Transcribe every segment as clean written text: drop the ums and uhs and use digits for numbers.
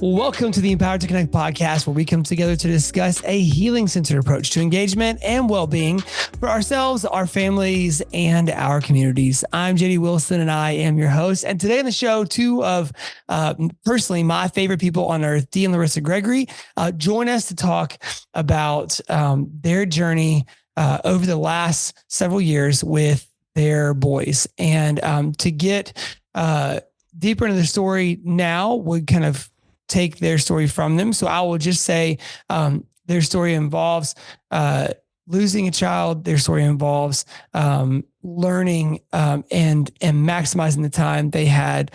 Well, welcome to the Empowered to Connect podcast, where we come together to discuss a healing-centered approach to engagement and well-being for ourselves, our families, and our communities. I'm JD Wilson, and I am your host. And today on the show, two of personally my favorite people on earth, Dee and Larissa Gregory, join us to talk about their journey over the last several years with their boys. And to get deeper into the story now, we kind of take their story from them. So I will just say their story involves losing a child. Their story involves learning and maximizing the time they had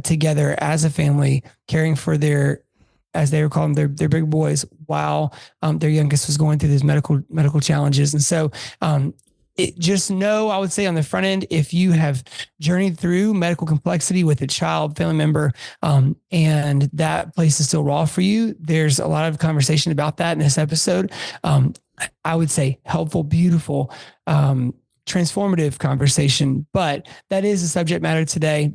together as a family, caring for their, as they were calling their big boys, while their youngest was going through these medical challenges. And so just know, I would say on the front end, if you have journeyed through medical complexity with a child, family member, and that place is still raw for you, there's a lot of conversation about that in this episode. I would say helpful, beautiful, transformative conversation, but that is the subject matter today.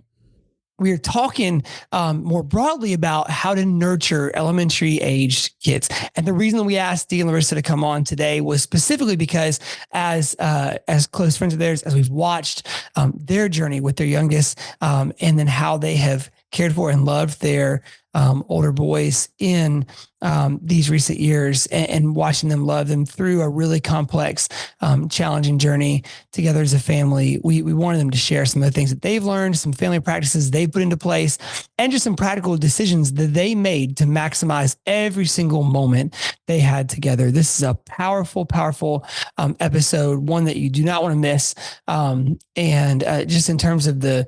We are talking more broadly about how to nurture elementary age kids. And the reason we asked Dee and Larissa to come on today was specifically because as close friends of theirs, as we've watched their journey with their youngest, and then how they have cared for and loved their older boys in these recent years, and watching them love them through a really complex, challenging journey together as a family. We wanted them to share some of the things that they've learned, some family practices they've put into place, and just some practical decisions that they made to maximize every single moment they had together. This is a powerful, powerful episode, one that you do not want to miss. And just in terms of the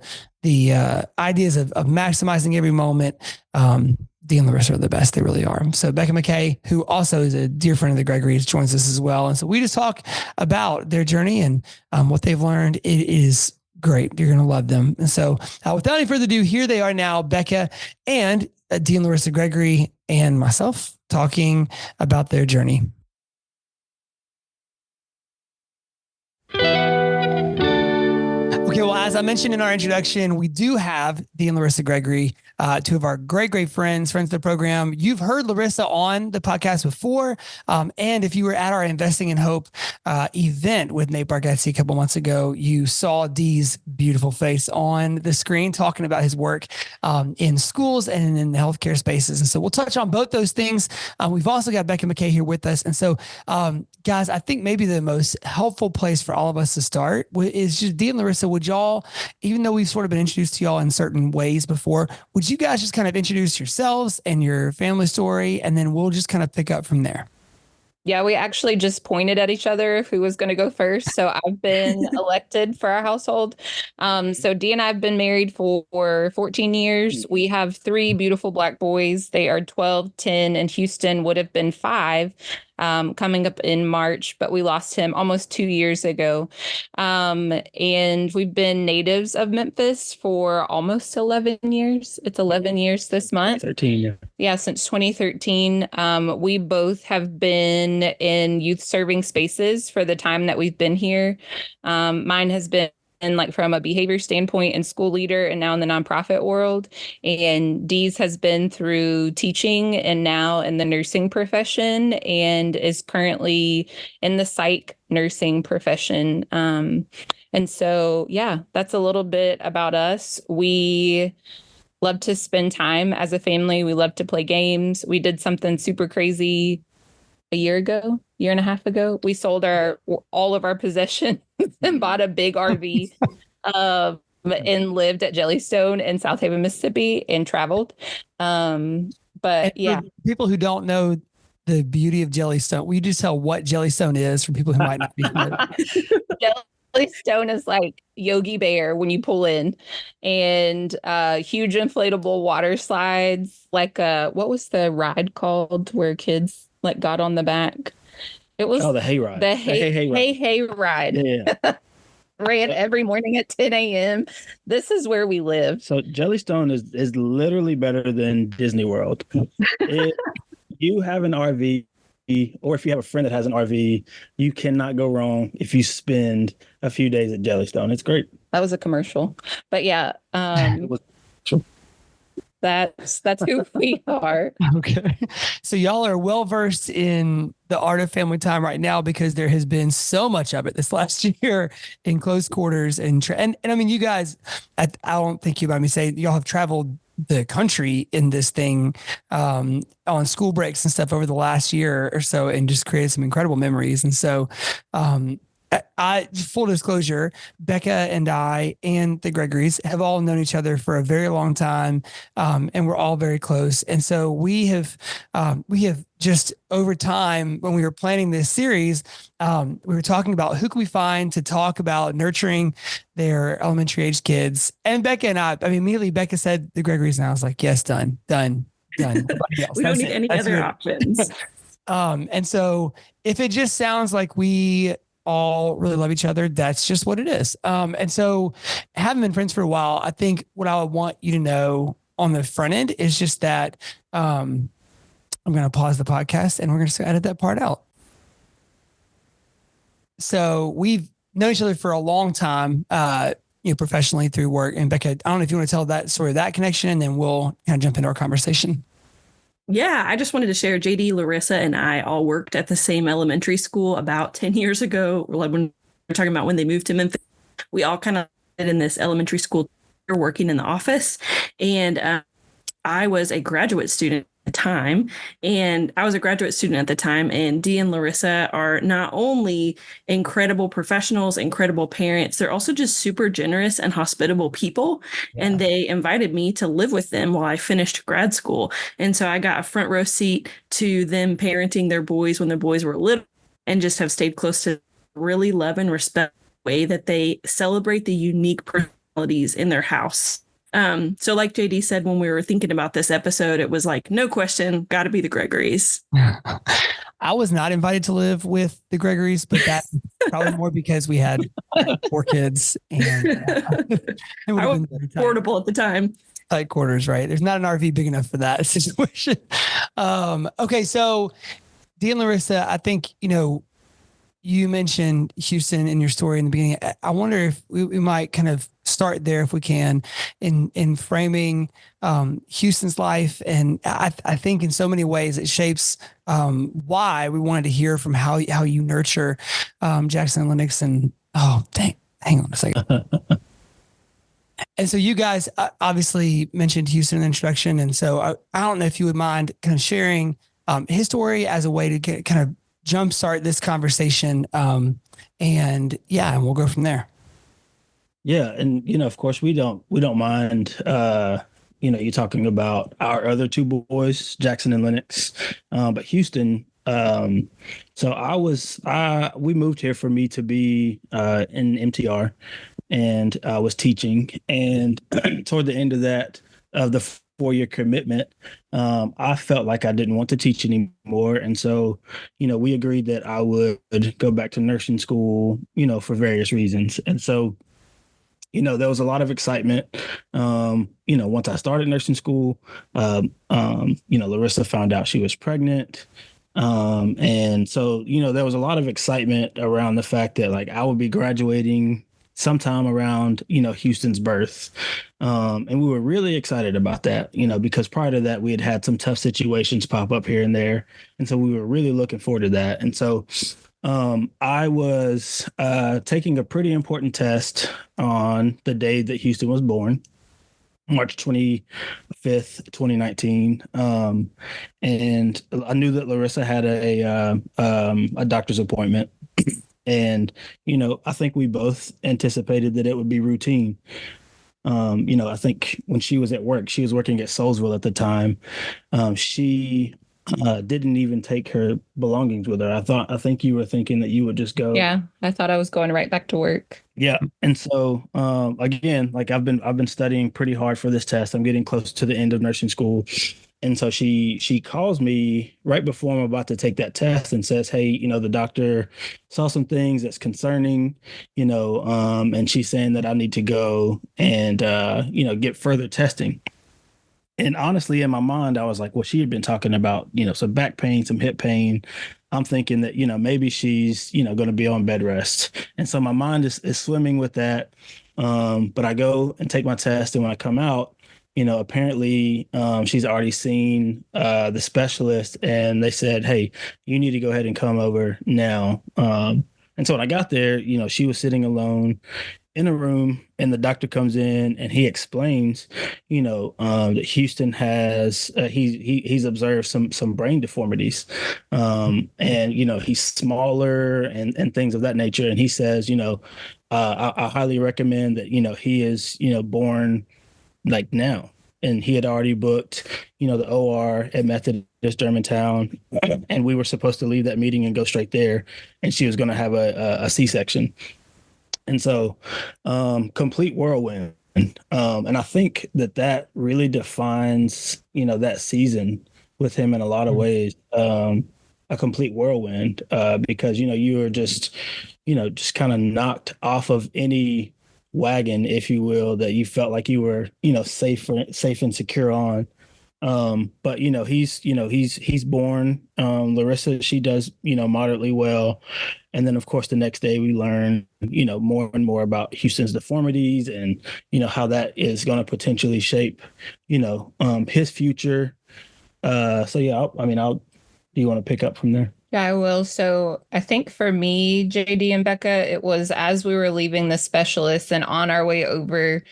ideas of maximizing every moment, Dee and Larissa are the best. They really are. So Becca McKay, who also is a dear friend of the Gregory's, joins us as well. And so we just talk about their journey and what they've learned. It is great. You're going to love them. And so without any further ado, here they are now, Becca and Dee and Larissa Gregory and myself talking about their journey. Okay, well, as I mentioned in our introduction, we do have Dee and Larissa Gregory, two of our great friends of the program. You've heard Larissa on the podcast before. And if you were at our Investing in Hope event with Nate Bargatze a couple months ago, you saw Dee's beautiful face on the screen talking about his work in schools and in the healthcare spaces. And so we'll touch on both those things. We've also got Becca McKay here with us. And so, guys, I think maybe the most helpful place for all of us to start is just Dee and Larissa. Would y'all, even though we've sort of been introduced to y'all in certain ways before, would you guys just kind of introduce yourselves and your family story, and then we'll just kind of pick up from there? Yeah, we actually just pointed at each other who was going to go first. So I've been elected for our household. So Dee and I have been married for 14 years. We have 3 beautiful Black boys. They are 12, 10, and Houston would have been 5 coming up in March, but we lost him almost 2 years ago. And we've been natives of Memphis for almost 11 years. It's 11 years this month. 13, yeah. Yeah, since 2013. We both have been in youth serving spaces for the time that we've been here. Mine has been like from a behavior standpoint and school leader, and now in the nonprofit world. And Dee's has been through teaching and now in the nursing profession, and is currently in the psych nursing profession. And so, yeah, that's a little bit about us. We love to spend time as a family. We love to play games. We did something super crazy a year and a half ago. We sold all of our possessions and bought a big RV and lived at Jellystone in South Haven, Mississippi, and traveled. But yeah, people who don't know the beauty of Jellystone, will you just tell what Jellystone is for people who might not be familiar? Jellystone is like Yogi Bear when you pull in, and huge inflatable water slides. Like what was the ride called where kids like got on the back? It was the hay ride. The hay ride. Yeah. Ran every morning at 10 a.m. This is where we live. So Jellystone is literally better than Disney World. If you have an RV, or if you have a friend that has an RV, you cannot go wrong if you spend a few days at Jellystone. It's great. That was a commercial. But yeah. That's who we are. Okay. So y'all are well versed in the art of family time right now because there has been so much of it this last year in close quarters and I mean, you guys, I don't think you mind me saying y'all have traveled the country in this thing on school breaks and stuff over the last year or so and just created some incredible memories. And so, full disclosure, Becca and I and the Gregorys have all known each other for a very long time, and we're all very close. And so we have just over time, when we were planning this series, we were talking about who can we find to talk about nurturing their elementary age kids. And Becca and I mean, immediately Becca said the Gregorys, and I was like, yes, done. We don't need any other options. And so if it just sounds like we all really love each other, that's just what it is. And so having been friends for a while, I think what I would want you to know on the front end is just that I'm going to pause the podcast and we're going to edit that part out. So we've known each other for a long time, professionally through work. And Becca, I don't know if you want to tell that story of that connection, and then we'll kind of jump into our conversation. Yeah, I just wanted to share JD, Larissa, and I all worked at the same elementary school about 10 years ago. Like when we're talking about when they moved to Memphis, we all kind of in this elementary school working in the office. And I was a graduate student at the time. And Dee and Larissa are not only incredible professionals, incredible parents, they're also just super generous and hospitable people. Yeah. And they invited me to live with them while I finished grad school. And so I got a front row seat to them parenting their boys when their boys were little, and just have stayed close to really love and respect the way that they celebrate the unique personalities in their house. So like JD said, when we were thinking about this episode, it was like, no question, got to be the Gregorys. I was not invited to live with the Gregorys, but that's probably more because we had 4 kids and it would have been portable at the time. Tight quarters, right? There's not an RV big enough for that situation. Okay. So Dee and Larissa, I think, you mentioned Houston in your story in the beginning. I wonder if we might kind of start there, if we can, in framing Houston's life. And I think in so many ways it shapes why we wanted to hear from how you nurture Jackson and Lennox. And hang on a second. And so you guys obviously mentioned Houston in the introduction. And so I don't know if you would mind kind of sharing his story as a way to get kind of jumpstart this conversation. And we'll go from there. Yeah. And, of course we don't mind, you talking about our other 2 boys, Jackson and Lennox, but Houston. So we moved here for me to be, in MTR, and I was teaching, and toward the end of the 4-year commitment, I felt like I didn't want to teach anymore. And so, we agreed that I would go back to nursing school, for various reasons. And so, there was a lot of excitement. Once I started nursing school, Larissa found out she was pregnant. And so, there was a lot of excitement around the fact that like I would be graduating sometime around, Houston's birth. And we were really excited about that, because prior to that, we had some tough situations pop up here and there. And so we were really looking forward to that. And so I was taking a pretty important test on the day that Houston was born, March 25th, 2019. And I knew that Larissa had a doctor's appointment. And, I think we both anticipated that it would be routine. I think when she was at work, she was working at Soulsville at the time. She didn't even take her belongings with her. I think you were thinking that you would just go. Yeah, I thought I was going right back to work. Yeah. And so, again, like I've been studying pretty hard for this test. I'm getting close to the end of nursing school. And so she calls me right before I'm about to take that test and says, hey, the doctor saw some things that's concerning, and she's saying that I need to go and, get further testing. And honestly, in my mind, I was like, well, she had been talking about, some back pain, some hip pain. I'm thinking that, maybe she's, going to be on bed rest. And so my mind is swimming with that. But I go and take my test. And when I come out, apparently she's already seen the specialist, and they said, hey, you need to go ahead and come over now. And so when I got there, she was sitting alone in a room, and the doctor comes in and he explains, that Houston has he's observed some brain deformities, and he's smaller and things of that nature. And he says, I highly recommend that he is born like now. And he had already booked, the OR at Methodist Germantown, and we were supposed to leave that meeting and go straight there, and she was going to have a C-section. And so, complete whirlwind. And I think that really defines, that season with him in a lot of ways, a complete whirlwind, because, you were just kind of knocked off of any wagon, if you will, that you felt like you were, safe and secure on. But he's born. Larissa, she does, moderately well. And then of course the next day we learn, more and more about Houston's deformities and, how that is going to potentially shape, his future. So yeah, do you want to pick up from there? Yeah, I will. So I think for me, JD and Becca, it was as we were leaving the specialist and on our way over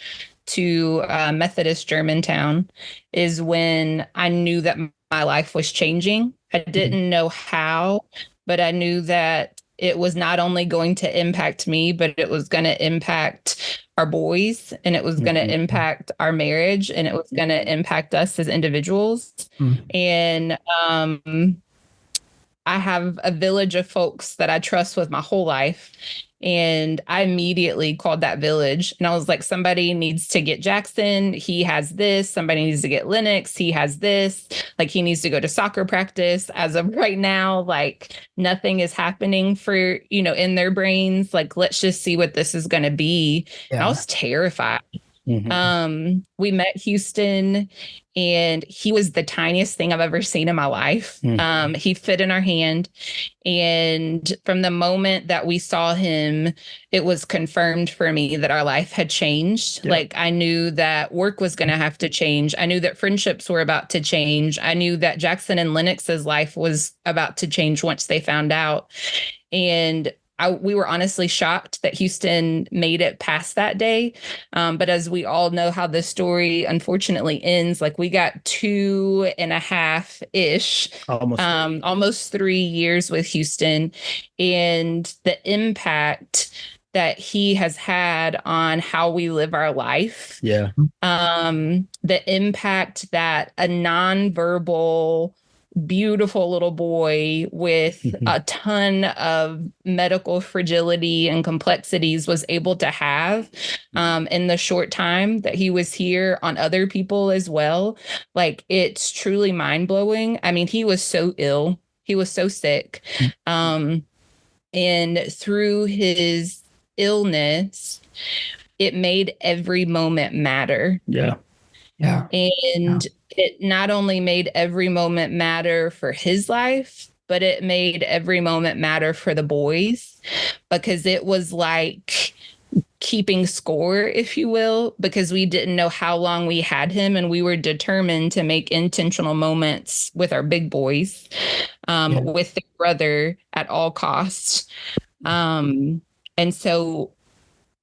to Methodist Germantown is when I knew that my life was changing. I didn't know how, but I knew that it was not only going to impact me, but it was going to impact our boys, and it was going to impact our marriage, and it was going to impact us as individuals. And I have a village of folks that I trust with my whole life. And I immediately called that village and I was like, somebody needs to get Jackson. He has this. Somebody needs to get Lennox. He has this. Like, he needs to go to soccer practice. As of right now, like, nothing is happening for, in their brains. Like, let's just see what this is going to be. Yeah. And I was terrified. We met Houston, and he was the tiniest thing I've ever seen in my life. He fit in our hand. And from the moment that we saw him, it was confirmed for me that our life had changed. Yeah. Like, I knew that work was going to have to change. I knew that friendships were about to change. I knew that Jackson and Lennox's life was about to change once they found out. And we were honestly shocked that Houston made it past that day. But as we all know how this story unfortunately ends, like, we got 2.5-ish, almost 3 years with Houston, and the impact that he has had on how we live our life. Yeah. The impact that a nonverbal, beautiful little boy with a ton of medical fragility and complexities was able to have in the short time that he was here on other people as well. Like, it's truly mind-blowing. I mean, he was so ill. He was so sick. And through his illness, it made every moment matter. Yeah. Yeah. And it not only made every moment matter for his life, but it made every moment matter for the boys, because it was like keeping score, if you will, because we didn't know how long we had him, and we were determined to make intentional moments with our big boys, with their brother at all costs. And so,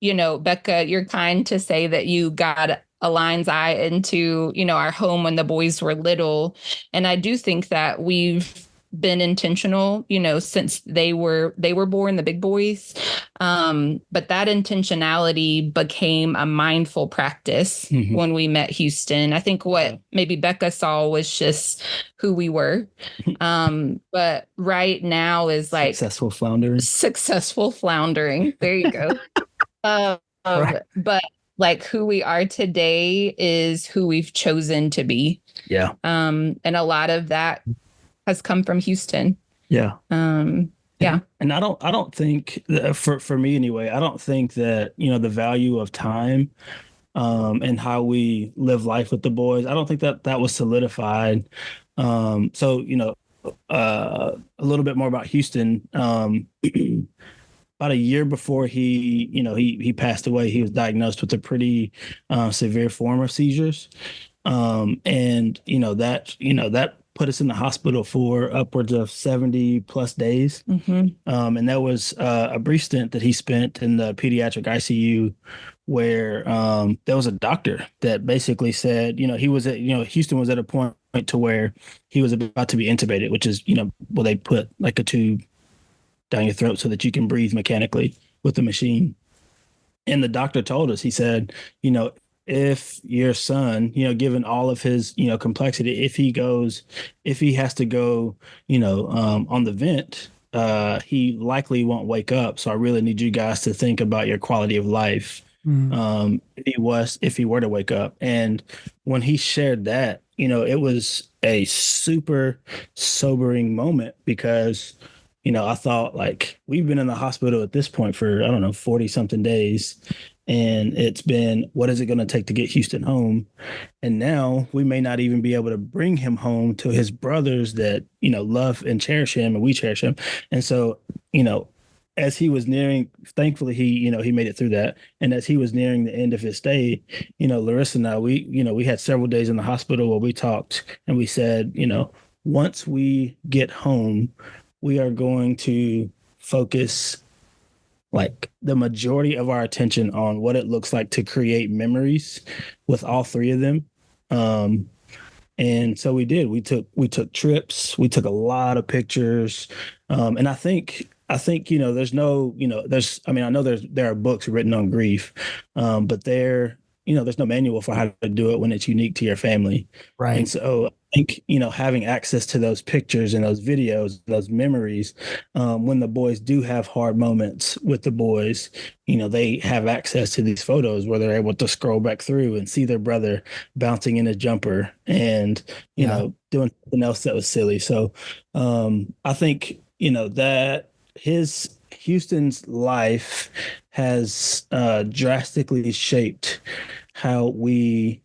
Becca, you're kind to say that you got a lion's eye into, our home when the boys were little. And I do think that we've been intentional, since they were born, the big boys. But that intentionality became a mindful practice when we met Houston. I think what maybe Becca saw was just who we were. But right now is like successful floundering. There you go. Right. But like, who we are today is who we've chosen to be. Yeah. And a lot of that has come from Houston. Yeah. Yeah. And I don't think that, for me anyway, I don't think that, the value of time and how we live life with the boys, I don't think that was solidified. So, a little bit more about Houston. About a year before he passed away, he was diagnosed with a pretty severe form of seizures. And that put us in the hospital for upwards of 70 plus days. And that was a brief stint that he spent in the pediatric ICU, where there was a doctor that basically said, Houston was at a point to where he was about to be intubated, which is, well, they put like a tube down your throat so that you can breathe mechanically with the machine. And the doctor told us, he said, if your son, given all of his, complexity, if he has to go, on the vent, he likely won't wake up. So I really need you guys to think about your quality of life. If he were to wake up. And when he shared that, it was a super sobering moment, because I thought, like, we've been in the hospital at this point for, I don't know, 40 something days. And it's been, what is it going to take to get Houston home? And now we may not even be able to bring him home to his brothers that, love and cherish him, and we cherish him. And so, as he was nearing, thankfully he made it through that. And as he was nearing the end of his stay, Larissa and I, we had several days in the hospital where we talked, and we said, once we get home, we are going to focus like the majority of our attention on what it looks like to create memories with all three of them. And so we did. We took trips. We took a lot of pictures. And I think there's no, I know there are books written on grief, but there's no manual for how to do it when it's unique to your family. Right. And so I think, having access to those pictures and those videos, those memories, when the boys do have hard moments with the boys, they have access to these photos where they're able to scroll back through and see their brother bouncing in a jumper and, doing something else that was silly. So I think, that Houston's life has drastically shaped how we,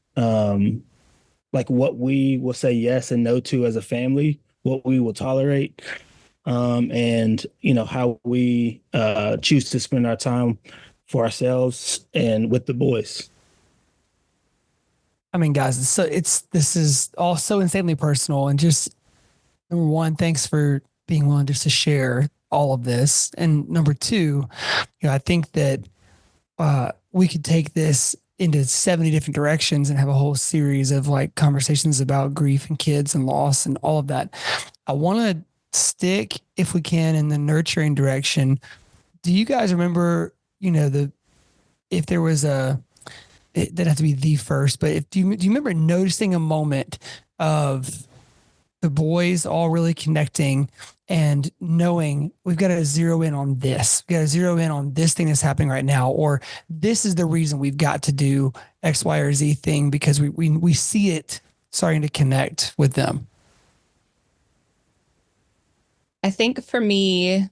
what we will say yes and no to as a family, what we will tolerate, and how we choose to spend our time for ourselves and with the boys. I mean, guys, this is all so insanely personal, and just number one, thanks for being willing just to share all of this. And number two, I think that we could take this into 70 different directions and have a whole series of like conversations about grief and kids and loss and all of that. I want to stick, if we can, in the nurturing direction. Do you guys remember, if there was it didn't have to be the first, but do you remember noticing a moment of the boys all really connecting and knowing we've got to zero in on this. We've got to zero in on this thing that's happening right now, or this is the reason we've got to do X, Y, or Z thing, because we see it starting to connect with them? I think for me,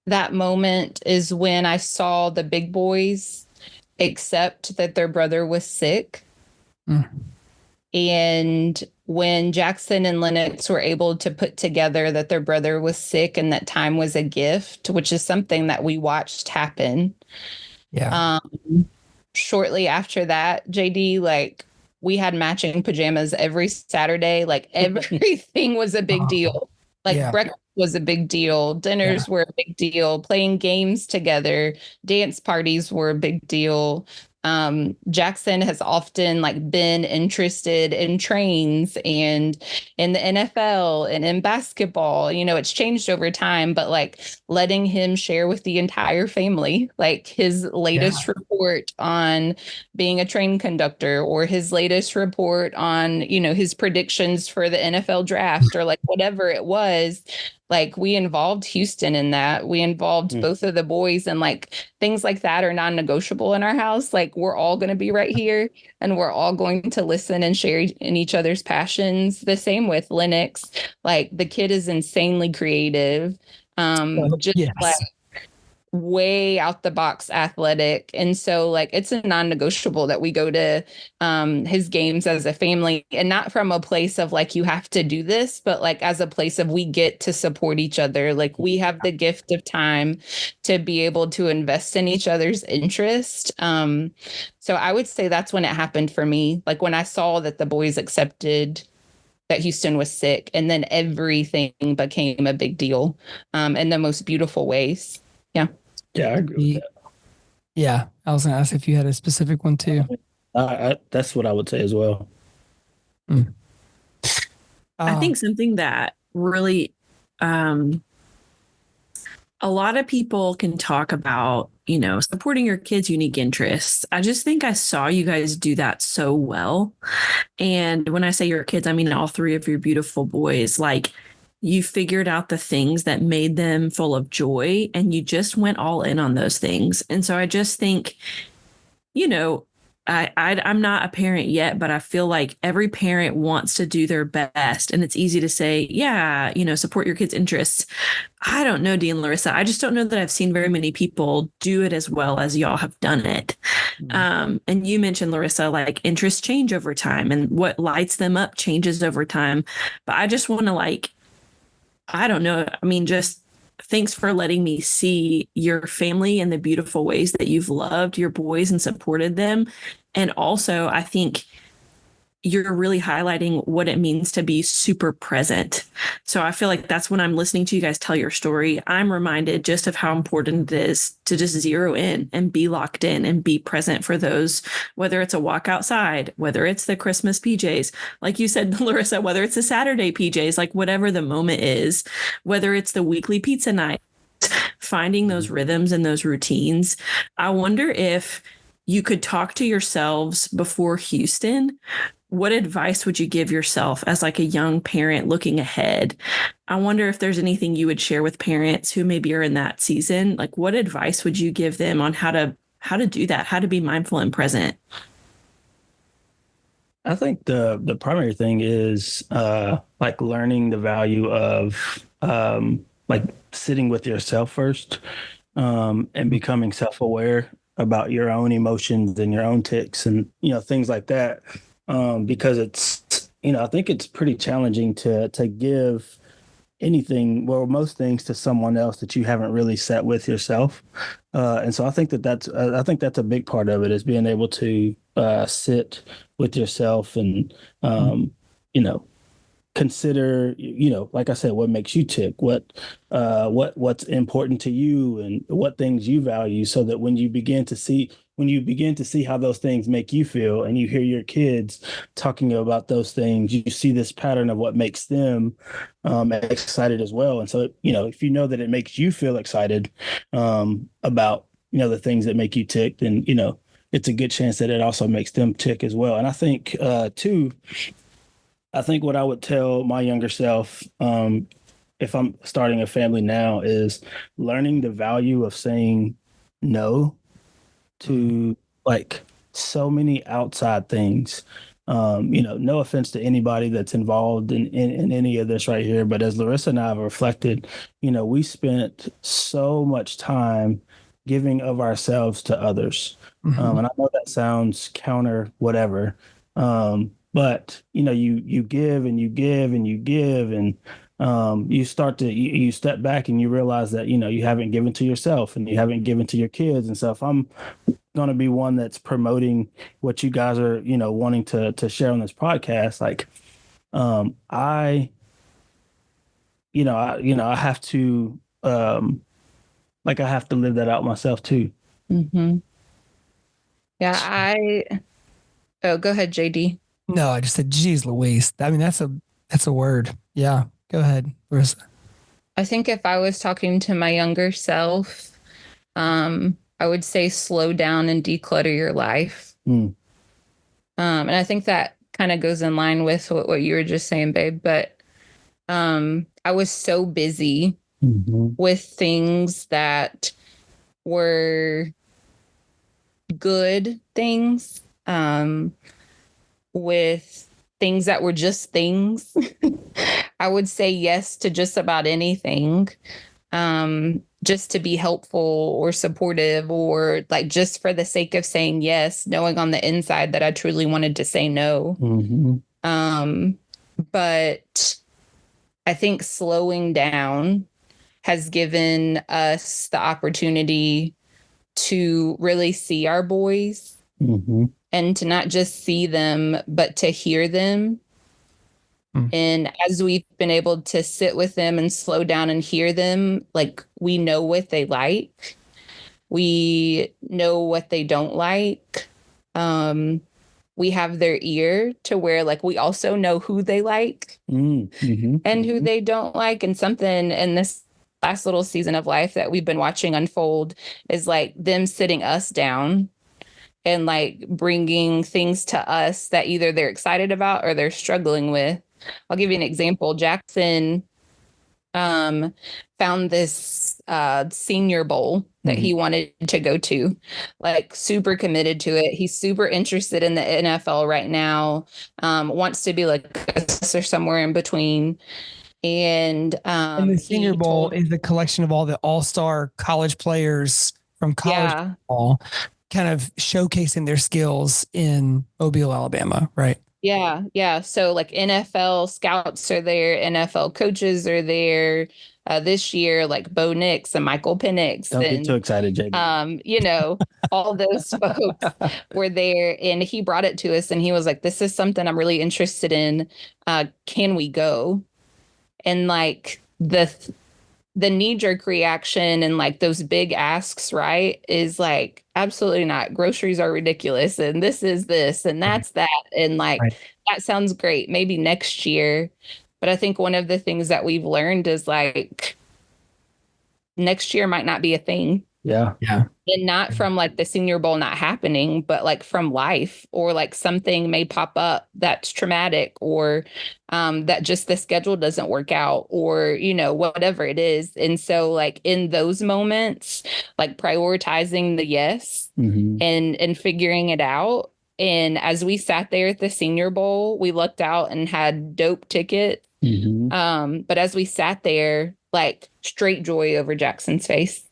that moment is when I saw the big boys accept that their brother was sick. And when Jackson and Lennox were able to put together that their brother was sick and that time was a gift, which is something that we watched happen. Yeah. Shortly after that, JD, like, we had matching pajamas every Saturday. Like, everything was a big deal. Like, breakfast was a big deal. Dinners were a big deal. Playing games together. Dance parties were a big deal. Jackson has often been interested in trains and in the NFL and in basketball. It's changed over time, but letting him share with the entire family, his latest report on being a train conductor, or his latest report on, his predictions for the NFL draft, or whatever it was. We involved Houston in that. We involved both of the boys, and things like that are non-negotiable in our house. We're all going to be right here, and we're all going to listen and share in each other's passions. The same with Lennox. The kid is insanely creative. way out the box athletic. And so like it's a non-negotiable that we go to his games as a family, and not from a place of like you have to do this, but like as a place of we get to support each other. Like we have the gift of time to be able to invest in each other's interest. So I would say that's when it happened for me. Like when I saw that the boys accepted that Houston was sick, and then everything became a big deal in the most beautiful ways. Yeah. Yeah, I agree with that. Yeah. I was going to ask if you had a specific one too. That's what I would say as well. I think something that really, a lot of people can talk about, you know, supporting your kids' unique interests. I just think I saw you guys do that so well. And when I say your kids, I mean all three of your beautiful boys. Like, you figured out the things that made them full of joy, and you just went all in on those things. And so I just think, you know, I'm not a parent yet, but I feel like every parent wants to do their best. And it's easy to say, yeah, you know, support your kids' interests. I don't know, Dee and Larissa. I just don't know that I've seen very many people do it as well as y'all have done it. And you mentioned, Larissa, like interests change over time, and what lights them up changes over time. But I just want to like, I don't know. I mean, just thanks for letting me see your family and the beautiful ways that you've loved your boys and supported them. And also, I think you're really highlighting what it means to be super present. So I feel like that's when I'm listening to you guys tell your story, I'm reminded just of how important it is to just zero in and be locked in and be present for those, whether it's a walk outside, whether it's the Christmas PJs, like you said, Larissa, whether it's a Saturday PJs, like whatever the moment is, whether it's the weekly pizza night, finding those rhythms and those routines. I wonder if you could talk to yourselves before Houston. What advice would you give yourself as like a young parent looking ahead? I wonder if there's anything you would share with parents who maybe are in that season. Like, what advice would you give them on how to do that, how to be mindful and present? I think the primary thing is like learning the value of like sitting with yourself first, and becoming self-aware about your own emotions and your own tics and, you know, things like that. Because it's, you know, I think it's pretty challenging to give anything, well, most things to someone else that you haven't really sat with yourself. And so I think that's a big part of it, is being able to sit with yourself and, you know, consider, you know, like I said, what makes you tick, what's important to you and what things you value, so that when you begin to see how those things make you feel, and you hear your kids talking about those things, you see this pattern of what makes them excited as well. And so, you know, if you know that it makes you feel excited about, you know, the things that make you tick, then, you know, it's a good chance that it also makes them tick as well. And I think too, I think what I would tell my younger self, if I'm starting a family now, is learning the value of saying no to like so many outside things. You know, no offense to anybody that's involved in any of this right here, but as Larissa and I have reflected, you know, we spent so much time giving of ourselves to others. And I know that sounds counter whatever. But, you know, you give and you give and you give, and you start to, you step back and you realize that, you know, you haven't given to yourself and you haven't given to your kids. And so if I'm going to be one that's promoting what you guys are, you know, wanting to share on this podcast, like, I have to, like, I have to live that out myself too. Yeah, oh, go ahead, JD. No, I just said, geez, Louise. I mean, that's a word. Yeah. Go ahead, Larissa. I think if I was talking to my younger self, I would say slow down and declutter your life. And I think that kind of goes in line with what you were just saying, babe. But I was so busy with things that were good things, with things that were just things. I would say yes to just about anything. And just to be helpful or supportive, or like just for the sake of saying yes, knowing on the inside that I truly wanted to say no. But I think slowing down has given us the opportunity to really see our boys and to not just see them, but to hear them. And as we've been able to sit with them and slow down and hear them, like, we know what they like. We know what they don't like. We have their ear to where, like, we also know who they like and who they don't like. And something in this last little season of life that we've been watching unfold is like them sitting us down and like bringing things to us that either they're excited about or they're struggling with. I'll give you an example. Jackson found this senior bowl that he wanted to go to, like super committed to it. He's super interested in the NFL right now, wants to be like or somewhere in between. And the Senior Bowl is a collection of all the all-star college players from college football, kind of showcasing their skills in Mobile, Alabama, right? Yeah. So like NFL scouts are there, NFL coaches are there. This year, like Bo Nix and Michael Penix. Don't get too excited, JD. All those folks were there, and he brought it to us, and he was like, "This is something I'm really interested in. Can we go?" And like the knee-jerk reaction and like those big asks, right, is like, absolutely not. Groceries are ridiculous, and this is this, and that's that, and like that sounds great. Maybe next year. But I think one of the things that we've learned is like next year might not be a thing. Yeah. And not from like the Senior Bowl not happening, but like from life, or like something may pop up that's traumatic, or that just the schedule doesn't work out, or, whatever it is. And so like in those moments, like prioritizing the yes and figuring it out. And as we sat there at the Senior Bowl, we looked out and had dope tickets. But as we sat there, like straight joy over Jackson's face.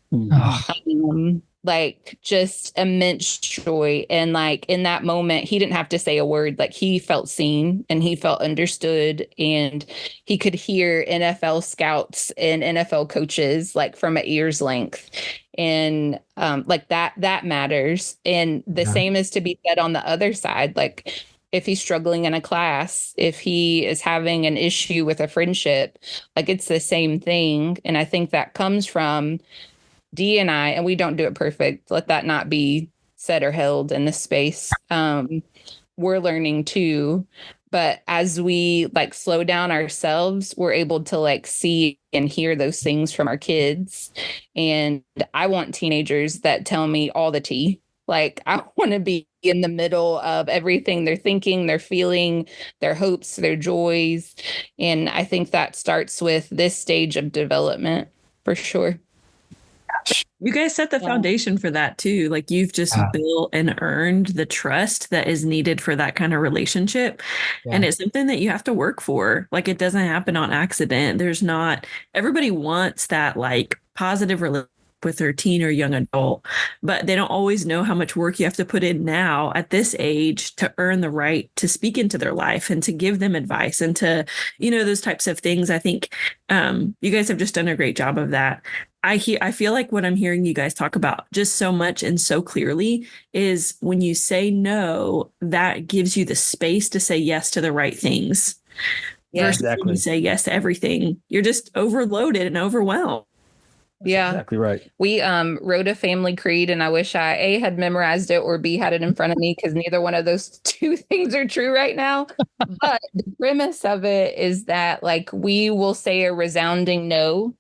Like just immense joy. And like in that moment, he didn't have to say a word. Like he felt seen and he felt understood, and he could hear NFL scouts and NFL coaches like from an ear's length. And like that matters. And the same is to be said on the other side. Like if he's struggling in a class, if he is having an issue with a friendship, like it's the same thing. And I think that comes from Dee and I, and we don't do it perfect. Let that not be said or held in this space. We're learning too. But as we like slow down ourselves, we're able to like see and hear those things from our kids. And I want teenagers that tell me all the tea. Like I want to be in the middle of everything they're thinking, they're feeling, their hopes, their joys. And I think that starts with this stage of development for sure. You guys set the foundation for that too. Like you've just built and earned the trust that is needed for that kind of relationship. And it's something that you have to work for. Like it doesn't happen on accident. Everybody wants that like positive relationship with their teen or young adult, but they don't always know how much work you have to put in now at this age to earn the right to speak into their life and to give them advice and to, those types of things. I think you guys have just done a great job of that. I feel like what I'm hearing you guys talk about just so much and so clearly is when you say no, that gives you the space to say yes to the right things. Versus when you say yes to everything, you're just overloaded and overwhelmed. That's exactly right. We wrote a family creed, and I wish I A, had memorized it, or B, had it in front of me, because neither one of those two things are true right now. But the premise of it is that like we will say a resounding no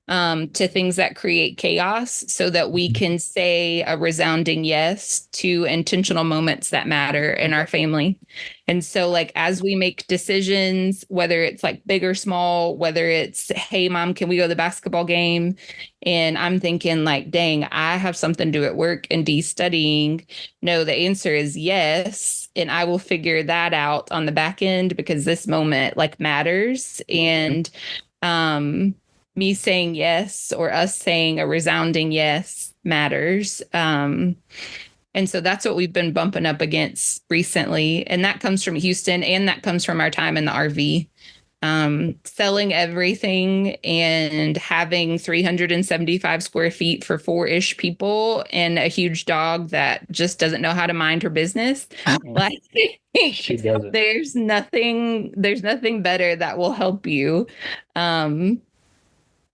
to things that create chaos, so that we can say a resounding yes to intentional moments that matter in our family. And so like as we make decisions, whether it's like big or small, whether it's, hey, mom, can we go to the basketball game? And I'm thinking like, dang, I have something to do at work and Dee's studying. No, the answer is yes. And I will figure that out on the back end because this moment like matters. And me saying yes or us saying a resounding yes matters. And so that's what we've been bumping up against recently. And that comes from Houston, and that comes from our time in the RV. Selling everything and having 375 square feet for 4-ish people and a huge dog that just doesn't know how to mind her business. Like, She doesn't. there's nothing better that will help you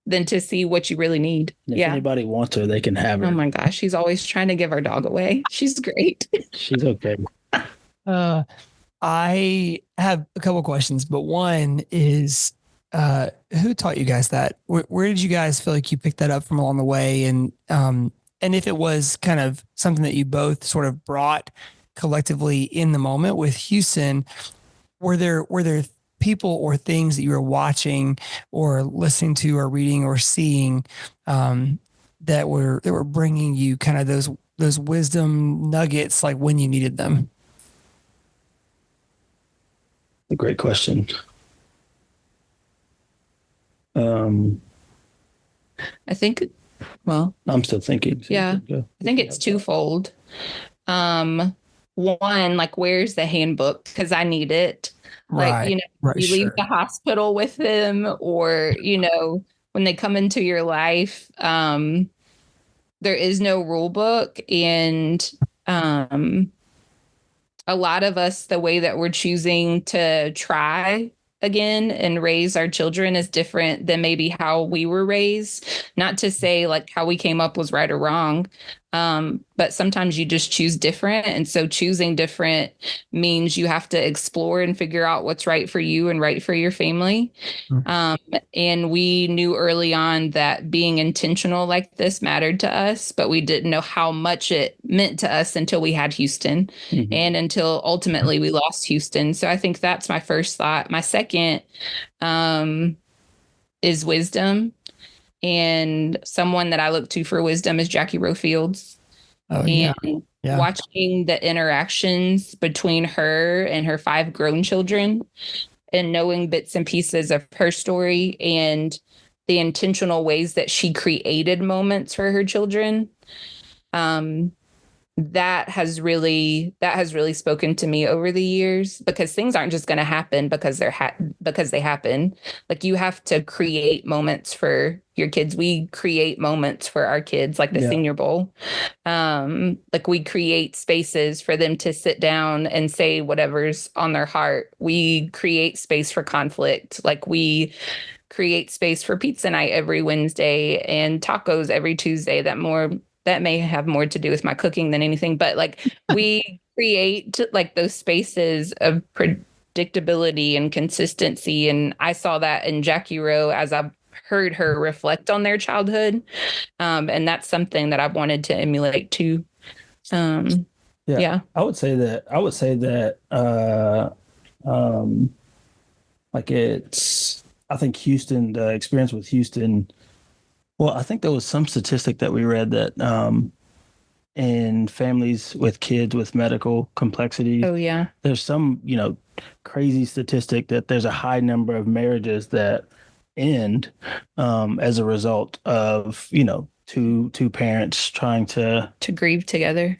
than to see what you really need. If anybody wants her, they can have her. Oh my gosh, she's always trying to give our dog away. She's great. She's okay. I have a couple questions, but one is, who taught you guys that? Where did you guys feel like you picked that up from along the way? And if it was kind of something that you both sort of brought collectively in the moment with Houston, were there people or things that you were watching or listening to or reading or seeing that were bringing you kind of those wisdom nuggets, like when you needed them? A great question. I think, well, I'm still thinking. So yeah, I think it's twofold. One, like, where's the handbook? Because I need it. Like, you leave the hospital with them, or, when they come into your life, there is no rule book. And a lot of us, the way that we're choosing to try again and raise our children is different than maybe how we were raised. Not to say like how we came up was right or wrong, but sometimes you just choose different. And so choosing different means you have to explore and figure out what's right for you and right for your family. And we knew early on that being intentional like this mattered to us, but we didn't know how much it meant to us until we had Houston and until ultimately we lost Houston. So I think that's my first thought. My second is wisdom. And someone that I look to for wisdom is Jackie Rowe Fields. Watching the interactions between her and her 5 grown children and knowing bits and pieces of her story and the intentional ways that she created moments for her children. That has really spoken to me over the years, because things aren't just going to happen because they happen. Like, you have to create moments for your kids. We create moments for our kids, like the Senior Bowl. Like, we create spaces for them to sit down and say whatever's on their heart. We create space for conflict. Like, we create space for pizza night every Wednesday and tacos every Tuesday. That may have more to do with my cooking than anything, but like, we create like those spaces of predictability and consistency. And I saw that in Jackie Rowe as I heard her reflect on their childhood. And that's something that I've wanted to emulate too. I would say that I think Houston, the experience with Houston. Well, I think there was some statistic that we read that in families with kids with medical complexities, there's some, crazy statistic that there's a high number of marriages that end as a result of, two parents trying to grieve together,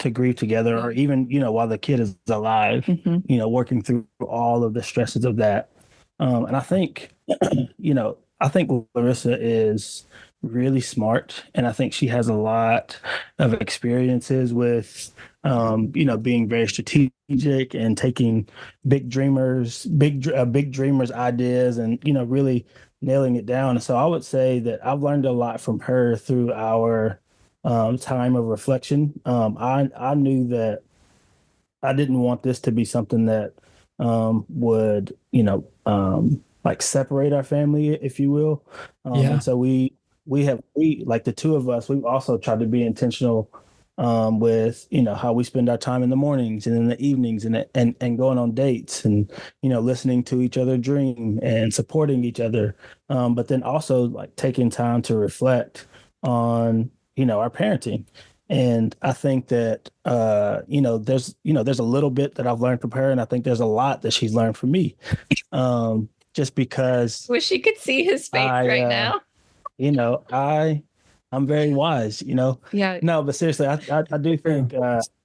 or even, while the kid is alive, working through all of the stresses of that. And I think, I think Larissa is really smart, and I think she has a lot of experiences with being very strategic and taking big dreamers ideas and really nailing it down. And so I would say that I've learned a lot from her through our time of reflection. I knew that I didn't want this to be something that would like separate our family, if you will. And so we like the two of us, we've also tried to be intentional with, how we spend our time in the mornings and in the evenings and going on dates and, listening to each other dream and supporting each other. But then also like taking time to reflect on, our parenting. And I think that, there's a little bit that I've learned from her, and I think there's a lot that she's learned from me. Just because. Wish you could see his face right now. I'm very wise, Yeah. No, but seriously, I do think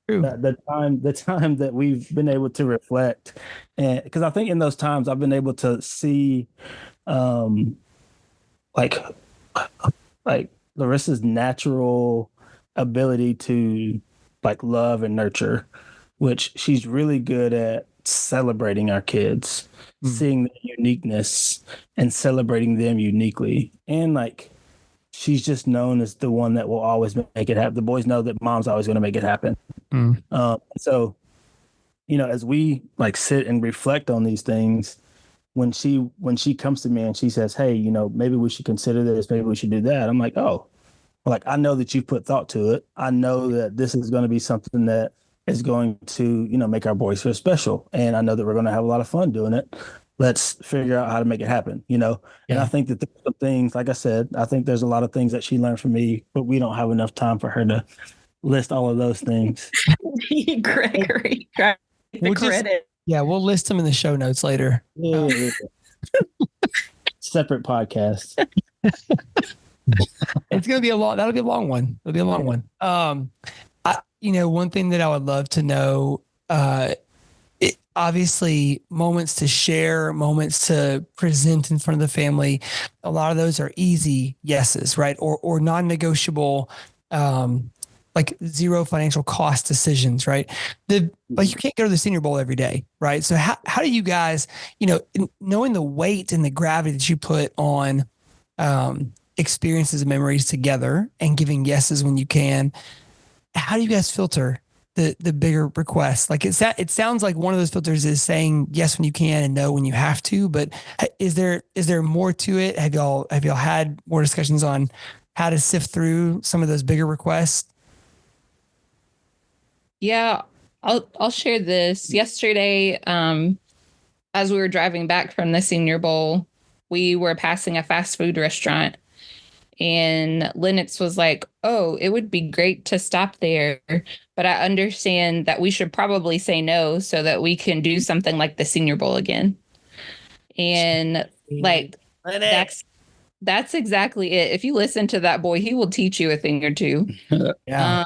True. that the time that we've been able to reflect, and because I think in those times I've been able to see, um, like like Larissa's natural ability to like love and nurture, which she's really good at celebrating our kids, seeing their uniqueness and celebrating them uniquely. And like she's just known as the one that will always make it happen. The boys know that mom's always going to make it happen. So, as we like sit and reflect on these things, when she comes to me and she says, "Hey, maybe we should consider this, maybe we should do that," I'm like, "Oh, like I know that you've put thought to it. I know that this is going to be something that is going to, make our boys feel special, and I know that we're going to have a lot of fun doing it. Let's figure out how to make it happen." And I think that there's some things, like I said, I think there's a lot of things that she learned from me, but we don't have enough time for her to list all of those things. Gregory, the credit. We'll list them in the show notes later. Yeah. Separate podcast. It's going to be that'll be a long one. It'll be a long one. One thing that I would love to know, obviously moments to share, moments to present in front of the family. A lot of those are easy yeses, right? Or non-negotiable, like zero financial cost decisions, right? Like you can't go to the Senior Bowl every day, right? So how do you guys, knowing the weight and the gravity that you put on, experiences and memories together and giving yeses when you can, how do you guys filter the bigger requests? Like it sounds like one of those filters is saying yes when you can and no when you have to, but is there more to it? Have y'all had more discussions on how to sift through some of those bigger requests? Yeah, I'll share this. Yesterday, as we were driving back from the Senior Bowl, we were passing a fast food restaurant, and Lennox was like, "Oh, it would be great to stop there, but I understand that we should probably say no so that we can do something like the Senior Bowl again." And like that's exactly it. If you listen to that boy, he will teach you a thing or two. Yeah.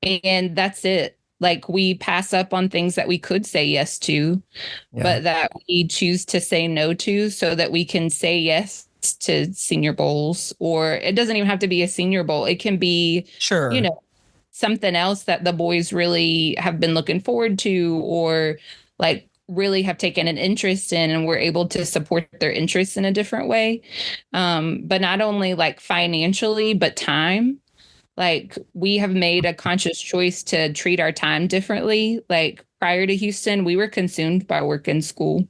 And that's it. Like we pass up on things that we could say yes to, but that we choose to say no to so that we can say yes to Senior Bowls. Or it doesn't even have to be a Senior Bowl. It can be, something else that the boys really have been looking forward to, or like really have taken an interest in, and we're able to support their interests in a different way. But not only like financially, but time. Like we have made a conscious choice to treat our time differently. Like prior to Houston, we were consumed by work and school.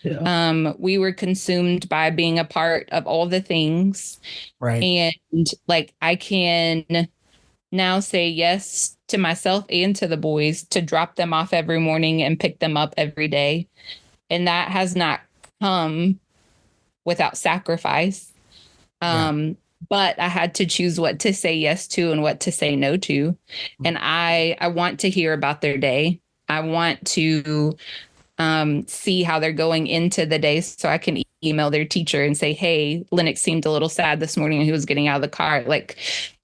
Yeah. We were consumed by being a part of all the things. Right. And like I can now say yes to myself and to the boys to drop them off every morning and pick them up every day. And that has not come without sacrifice. But I had to choose what to say yes to and what to say no to. And I want to hear about their day. I want to see how they're going into the day so I can email their teacher and say, "Hey, Lennox seemed a little sad this morning when he was getting out of the car," like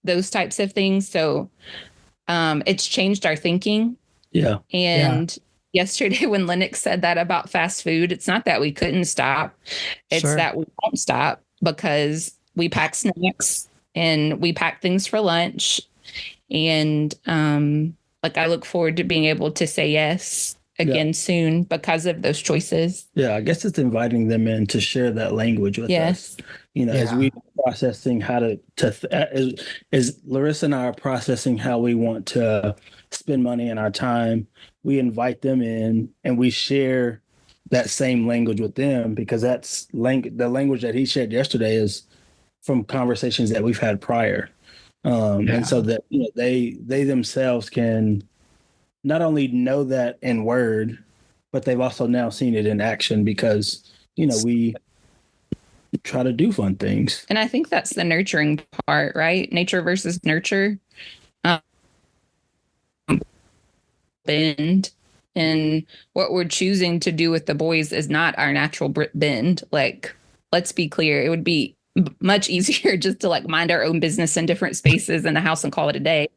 those types of things. So it's changed our thinking. Yeah. And yesterday when Lennox said that about fast food, it's not that we couldn't stop. It's that we won't stop because we pack snacks and we pack things for lunch. And like I look forward to being able to say yes again soon because of those choices. Yeah, I guess it's inviting them in to share that language with us. As we are processing how as Larissa and I are processing how we want to spend money and our time, we invite them in and we share that same language with them, because that's the language that he shared yesterday is from conversations that we've had prior. And so that they themselves can not only know that in word, but they've also now seen it in action because, we try to do fun things. And I think that's the nurturing part, right? Nature versus nurture. Bend. And what we're choosing to do with the boys is not our natural bend. Like, let's be clear. It would be much easier just to like mind our own business in different spaces in the house and call it a day.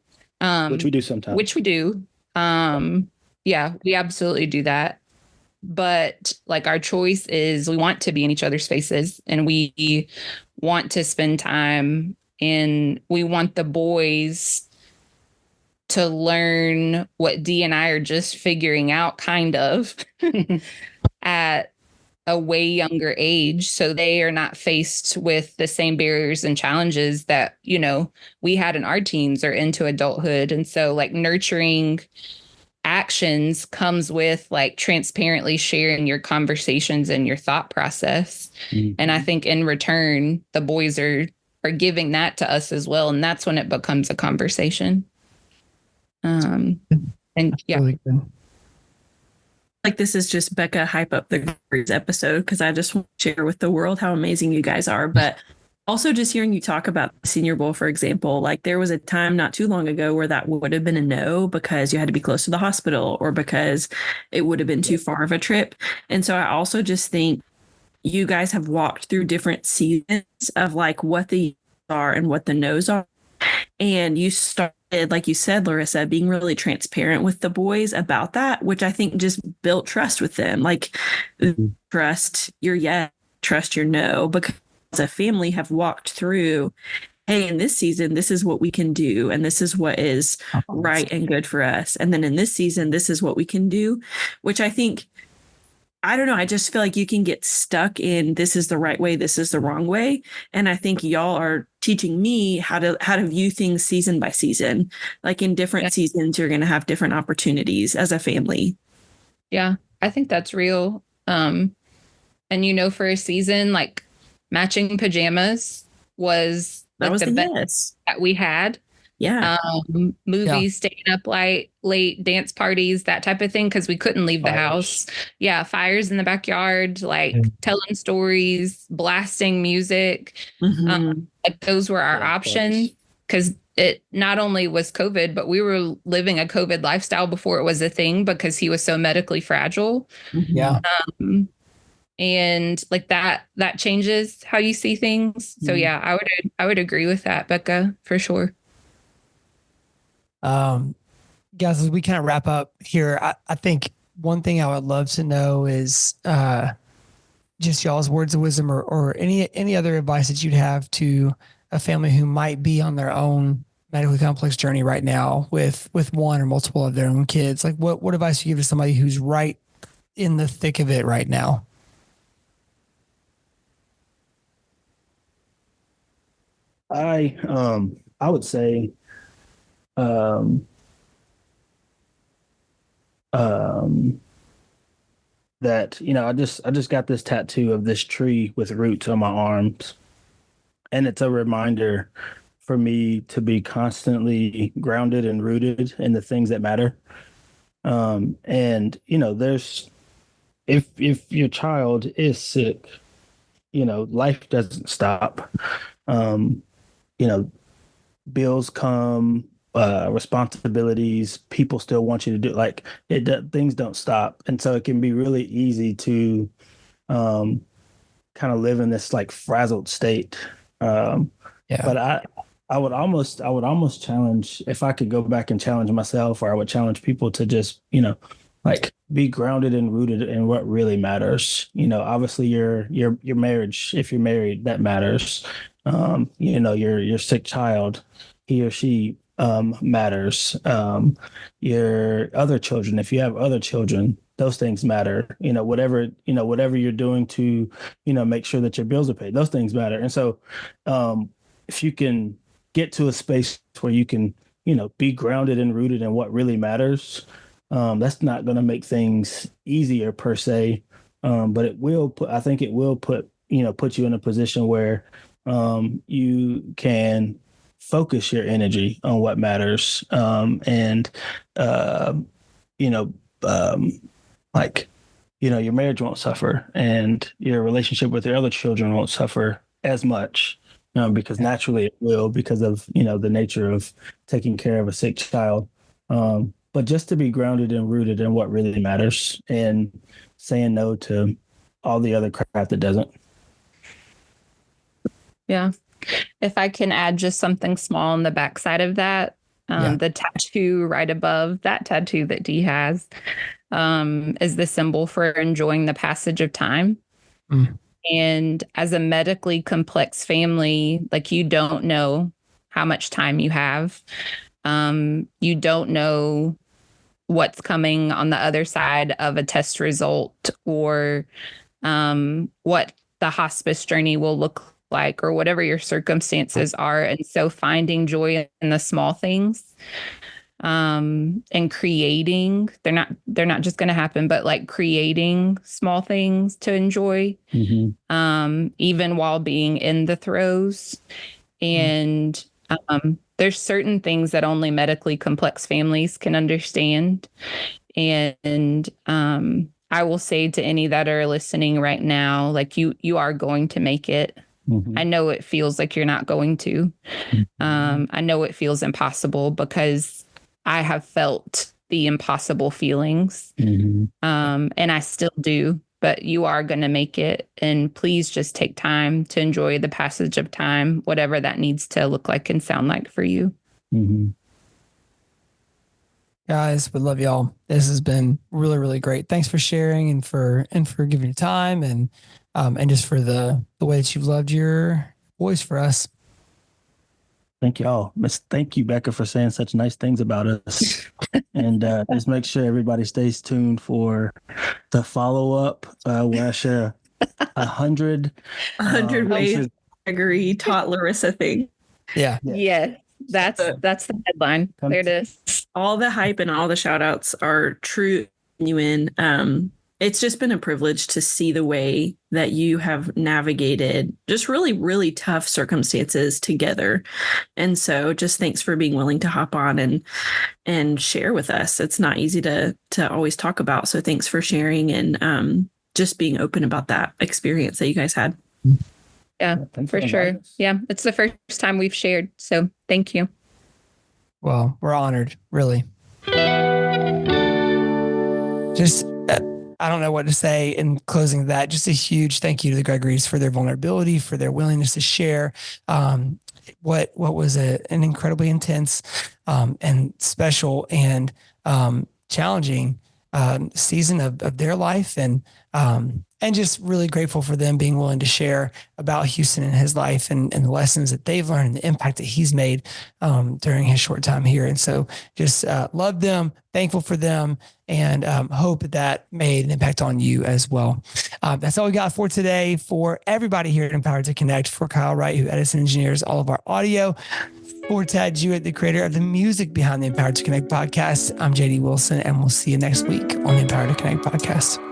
Which we do sometimes. Which we do. Yeah, we absolutely do that. But like our choice is we want to be in each other's spaces and we want to spend time, and we want the boys to learn what Dee and I are just figuring out kind of at a way younger age, so they are not faced with the same barriers and challenges that, you know, we had in our teens or into adulthood. And so like nurturing actions comes with like transparently sharing your conversations and your thought process. Mm-hmm. And I think in return, the boys are giving that to us as well. And that's when it becomes a conversation. And yeah. Really good. Like this is just Becca hype up the Gregory's episode because I just want to share with the world how amazing you guys are. But also just hearing you talk about the Senior Bowl, for example, like there was a time not too long ago where that would have been a no because you had to be close to the hospital or because it would have been too far of a trip. And so I also just think you guys have walked through different seasons of like what the are and what the no's are. And you started, like you said, Larissa, being really transparent with the boys about that, which I think just built trust with them. Like trust your yes, trust your no, because as a family have walked through, hey, in this season, this is what we can do. And this is what is right and good for us. And then in this season, this is what we can do, which I think, I don't know. I just feel like you can get stuck in this is the right way, this is the wrong way. And I think y'all are teaching me how to view things season by season. Like in different seasons, you're going to have different opportunities as a family. Yeah, I think that's real. And you know, for a season, like matching pajamas was like the best that we had. Yeah. Movies, staying up late, dance parties, that type of thing, because we couldn't leave the house. Yeah, fires in the backyard, like telling stories, blasting music. Mm-hmm. Like those were our options, because it not only was COVID, but we were living a COVID lifestyle before it was a thing because he was so medically fragile. Yeah. And like that changes how you see things. So yeah, I would agree with that, Becca, for sure. Guys, as we kind of wrap up here, I think one thing I would love to know is just y'all's words of wisdom or any other advice that you'd have to a family who might be on their own medically complex journey right now with one or multiple of their own kids. Like what advice do you give to somebody who's right in the thick of it right now? I would say that, you know, I just got this tattoo of this tree with roots on my arms, and it's a reminder for me to be constantly grounded and rooted in the things that matter. And you know, there's if your child is sick, you know, life doesn't stop. You know, bills come, responsibilities, people still want you to do like things don't stop. And so it can be really easy to kind of live in this like frazzled state. But I would almost challenge, if I could go back and challenge myself, or I would challenge people to just, you know, like be grounded and rooted in what really matters. You know, obviously your marriage, if you're married, that matters. You know, your sick child, he or she matters. Your other children, if you have other children, those things matter. You know, whatever you're doing to, you know, make sure that your bills are paid, those things matter. And so if you can get to a space where you can, you know, be grounded and rooted in what really matters, that's not going to make things easier per se, but it will put you in a position where you can focus your energy on what matters. Like, you know, your marriage won't suffer and your relationship with your other children won't suffer as much, because naturally it will, because of, you know, the nature of taking care of a sick child. But just to be grounded and rooted in what really matters and saying no to all the other crap that doesn't. Yeah. If I can add just something small on the backside of that, the tattoo right above that tattoo that Dee has is the symbol for enjoying the passage of time. Mm. And as a medically complex family, like, you don't know how much time you have. You don't know what's coming on the other side of a test result, or what the hospice journey will look like, or whatever your circumstances are. And so finding joy in the small things, and creating, they're not just going to happen, but like creating small things to enjoy, even while being in the throes. And there's certain things that only medically complex families can understand. And I will say to any that are listening right now, like, you are going to make it. I know it feels like you're not going to. I know it feels impossible, because I have felt the impossible feelings. And I still do, but you are going to make it. And please just take time to enjoy the passage of time, whatever that needs to look like and sound like for you. Guys, we love y'all. This has been really, really great. Thanks for sharing and for giving your time, and just for the way that you've loved your voice for us. Thank y'all. Thank you, Becca, for saying such nice things about us. And just make sure everybody stays tuned for the follow-up where I share 100 ways Gregory taught Larissa things. Yeah. That's the headline. There it is. All the hype and all the shout outs are true, genuine. It's just been a privilege to see the way that you have navigated just really, really tough circumstances together. And so just thanks for being willing to hop on and share with us. It's not easy to always talk about. So thanks for sharing and just being open about that experience that you guys had. Yeah, for sure. Yeah, it's the first time we've shared. So thank you. Well, we're honored, really. Just, I don't know what to say in closing that. Just a huge thank you to the Gregorys for their vulnerability, for their willingness to share what was an incredibly intense and special and challenging season of their life, and just really grateful for them being willing to share about Houston and his life and the lessons that they've learned and the impact that he's made during his short time here. And so just love them, thankful for them, and hope that made an impact on you as well. That's all we got for today. For everybody here at Empowered to Connect, for Kyle Wright, who edits and engineers all of our audio, for Tad Jewett, the creator of the music behind the Empowered to Connect podcast, I'm JD Wilson, and we'll see you next week on the Empowered to Connect podcast.